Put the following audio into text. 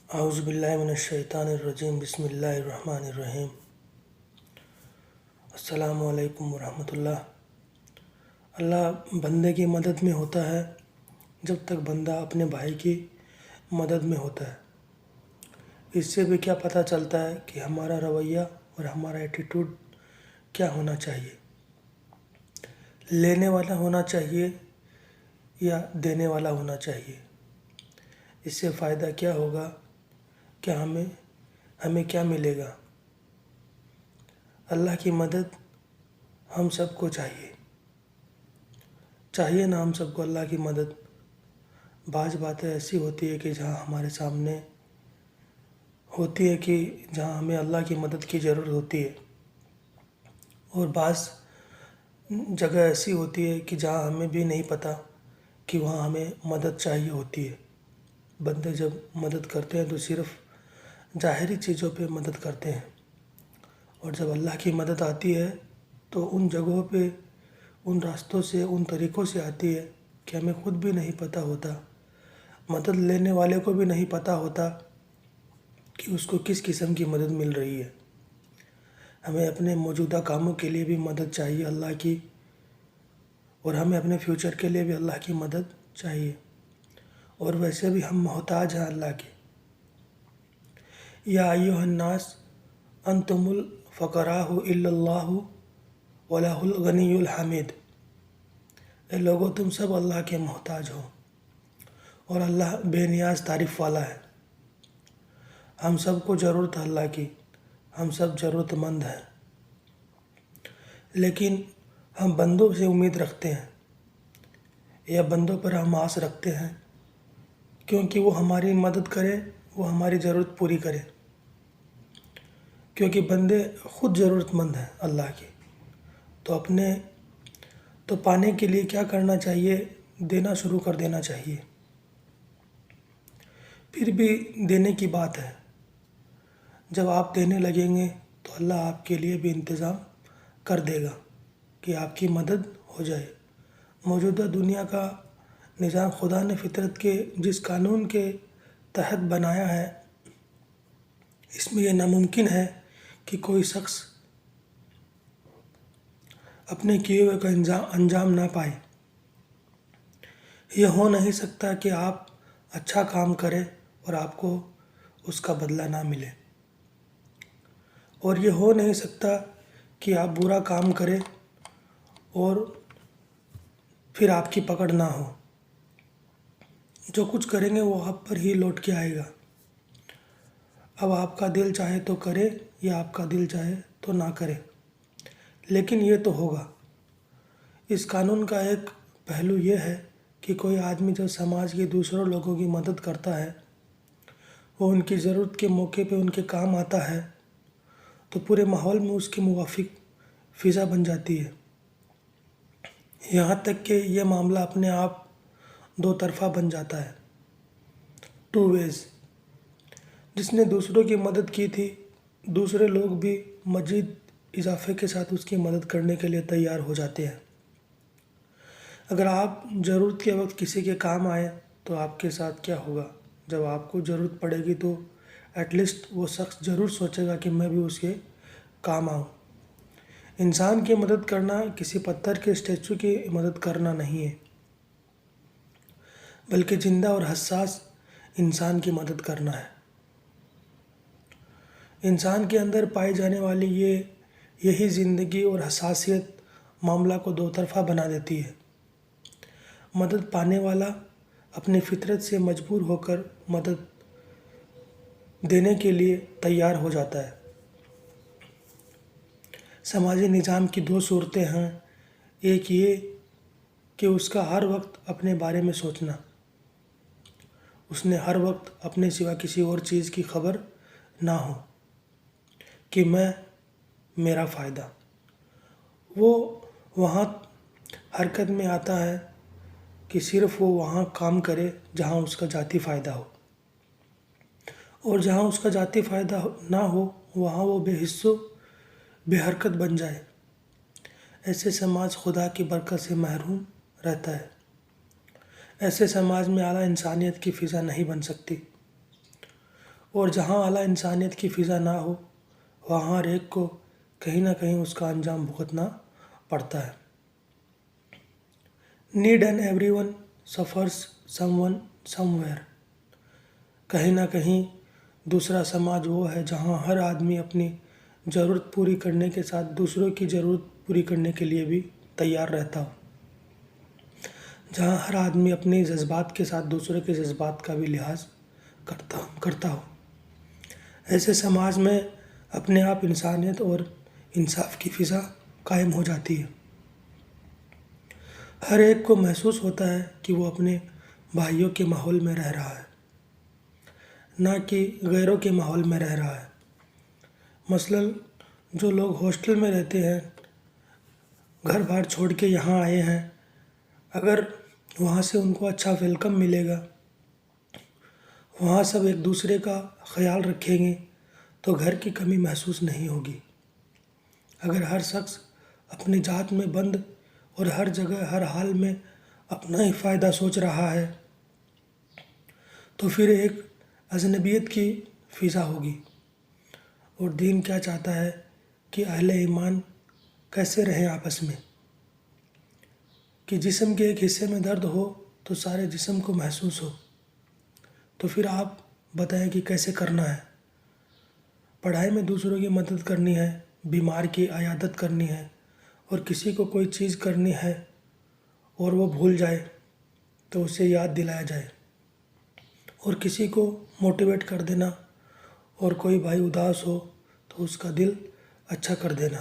اعوذ باللہ من الشیطان الرجیم بسم اللہ الرحمن الرحیم السلام علیکم ورحمۃ اللہ۔ اللہ بندے کی مدد میں ہوتا ہے جب تک بندہ اپنے بھائی کی مدد میں ہوتا ہے۔ اس سے بھی کیا پتہ چلتا ہے کہ ہمارا رویہ اور ہمارا ایٹیٹیوڈ کیا ہونا چاہیے، لینے والا ہونا چاہیے یا دینے والا ہونا چاہیے۔ اس سے فائدہ کیا ہوگا، کیا ہمیں کیا ملے گا۔ اللہ کی مدد ہم سب کو چاہیے نا، ہم سب کو اللہ کی مدد۔ بعض باتیں ایسی ہوتی ہے کہ جہاں ہمارے سامنے ہوتی ہے کہ جہاں ہمیں اللہ کی مدد کی ضرورت ہوتی ہے، اور بعض جگہ ایسی ہوتی ہے کہ جہاں ہمیں بھی نہیں پتہ کہ وہاں ہمیں مدد چاہیے ہوتی ہے۔ بندے جب مدد کرتے ہیں تو صرف ظاہری چیزوں پہ مدد کرتے ہیں، اور جب اللہ کی مدد آتی ہے تو ان جگہوں پہ، ان راستوں سے، ان طریقوں سے آتی ہے کہ ہمیں خود بھی نہیں پتہ ہوتا، مدد لینے والے کو بھی نہیں پتہ ہوتا کہ اس کو کس قسم کی مدد مل رہی ہے۔ ہمیں اپنے موجودہ کاموں کے لیے بھی مدد چاہیے اللہ کی، اور ہمیں اپنے فیوچر کے لیے بھی اللہ کی مدد چاہیے، اور ویسے بھی ہم محتاج ہیں اللہ کے۔ یا ایھا الناس انتم الفقراء الی اللہ واللہ الغنی الحمید۔ اے لوگو، تم سب اللہ کے محتاج ہو اور اللہ بے نیاز تعریف والا ہے۔ ہم سب کو ضرورت ہے اللہ کی، ہم سب ضرورت مند ہیں، لیکن ہم بندوں سے امید رکھتے ہیں یا بندوں پر ہم آس رکھتے ہیں کیونکہ وہ ہماری مدد کرے، وہ ہماری ضرورت پوری کرے، کیونکہ بندے خود ضرورت مند ہیں اللہ کے۔ تو پانے کے لیے کیا کرنا چاہیے؟ دینا شروع کر دینا چاہیے۔ پھر بھی دینے کی بات ہے، جب آپ دینے لگیں گے تو اللہ آپ کے لیے بھی انتظام کر دے گا کہ آپ کی مدد ہو جائے۔ موجودہ دنیا کا نظام خدا نے فطرت کے جس قانون کے تحت بنایا ہے، اس میں یہ ناممکن ہے کہ کوئی شخص اپنے کیے ہوئے کا انجام نہ پائے۔ یہ ہو نہیں سکتا کہ آپ اچھا کام کریں اور آپ کو اس کا بدلہ نہ ملے، اور یہ ہو نہیں سکتا کہ آپ برا کام کریں اور پھر آپ کی پکڑ نہ ہو۔ جو کچھ کریں گے وہ آپ پر ہی لوٹ کے آئے گا۔ اب آپ کا دل چاہے تو کرے یا آپ کا دل چاہے تو نہ کرے، لیکن یہ تو ہوگا۔ اس قانون کا ایک پہلو یہ ہے کہ کوئی آدمی جب سماج کے دوسروں لوگوں کی مدد کرتا ہے، وہ ان کی ضرورت کے موقع پہ ان کے کام آتا ہے، تو پورے ماحول میں اس کے موافق فضا بن جاتی ہے، یہاں تک کہ یہ معاملہ اپنے آپ دو طرفہ بن جاتا ہے، ٹو ویز۔ جس نے دوسروں کی مدد کی تھی، دوسرے لوگ بھی مزید اضافے کے ساتھ اس کی مدد کرنے کے لیے تیار ہو جاتے ہیں۔ اگر آپ ضرورت کے وقت کسی کے کام آئے تو آپ کے ساتھ کیا ہوگا؟ جب آپ کو ضرورت پڑے گی تو ایٹ لیسٹ وہ شخص ضرور سوچے گا کہ میں بھی اس کے کام آؤں۔ انسان کی مدد کرنا کسی پتھر کے اسٹیچو کی مدد کرنا نہیں ہے، بلکہ زندہ اور حساس انسان کی مدد کرنا ہے۔ انسان کے اندر پائی جانے والی یہی زندگی اور حساسیت معاملہ کو دو طرفہ بنا دیتی ہے۔ مدد پانے والا اپنی فطرت سے مجبور ہو کر مدد دینے کے لیے تیار ہو جاتا ہے۔ سماجی نظام کی دو صورتیں ہیں، ایک یہ کہ اس کا ہر وقت اپنے بارے میں سوچنا، اس نے ہر وقت اپنے سوا کسی اور چیز کی خبر نہ ہو کہ میرا فائدہ۔ وہ وہاں حرکت میں آتا ہے کہ صرف وہ وہاں کام کرے جہاں اس کا ذاتی فائدہ ہو، اور جہاں اس کا ذاتی فائدہ نہ ہو وہاں وہ بے حس و بے حرکت بن جائے۔ ایسے سماج خدا کی برکت سے محروم رہتا ہے۔ ایسے سماج میں اعلیٰ انسانیت کی فضا نہیں بن سکتی، اور جہاں اعلیٰ انسانیت کی فضا نہ ہو وہاں ہر ایک کو کہیں نہ کہیں اس کا انجام بھگتنا پڑتا ہے. Need and every one suffers some one some where. کہیں نہ کہیں دوسرا سماج وہ ہے جہاں ہر آدمی اپنی ضرورت پوری کرنے کے ساتھ دوسروں کی ضرورت پوری کرنے کے لیے بھی تیار رہتا ہو. جہاں ہر آدمی اپنے جذبات کے ساتھ دوسروں کے جذبات کا بھی لحاظ کرتا ہو. ایسے سماج میں اپنے آپ انسانیت اور انصاف کی فضا قائم ہو جاتی ہے. ہر ایک کو محسوس ہوتا ہے کہ وہ اپنے بھائیوں کے ماحول میں رہ رہا ہے نہ کہ غیروں کے ماحول میں رہ رہا ہے. مثلاً جو لوگ ہاسٹل میں رہتے ہیں گھر بار چھوڑ کے یہاں آئے ہیں، اگر وہاں سے ان کو اچھا ویلکم ملے گا، وہاں سب ایک دوسرے کا خیال رکھیں گے تو گھر کی کمی محسوس نہیں ہوگی. اگر ہر شخص اپنی ذات میں بند اور ہر جگہ ہر حال میں اپنا ہی فائدہ سوچ رہا ہے تو پھر ایک اجنبیت کی فضا ہوگی. اور دین کیا چاہتا ہے کہ اہل ایمان کیسے رہیں آپس میں، کہ جسم کے ایک حصے میں درد ہو تو سارے جسم کو محسوس ہو. تو پھر آپ بتائیں کہ کیسے کرنا ہے. پڑھائی میں دوسروں کی مدد کرنی ہے، بیمار کی عیادت کرنی ہے، اور کسی کو کوئی چیز کرنی ہے اور وہ بھول جائے تو اسے یاد دلایا جائے، اور کسی کو موٹیویٹ کر دینا، اور کوئی بھائی اداس ہو تو اس کا دل اچھا کر دینا.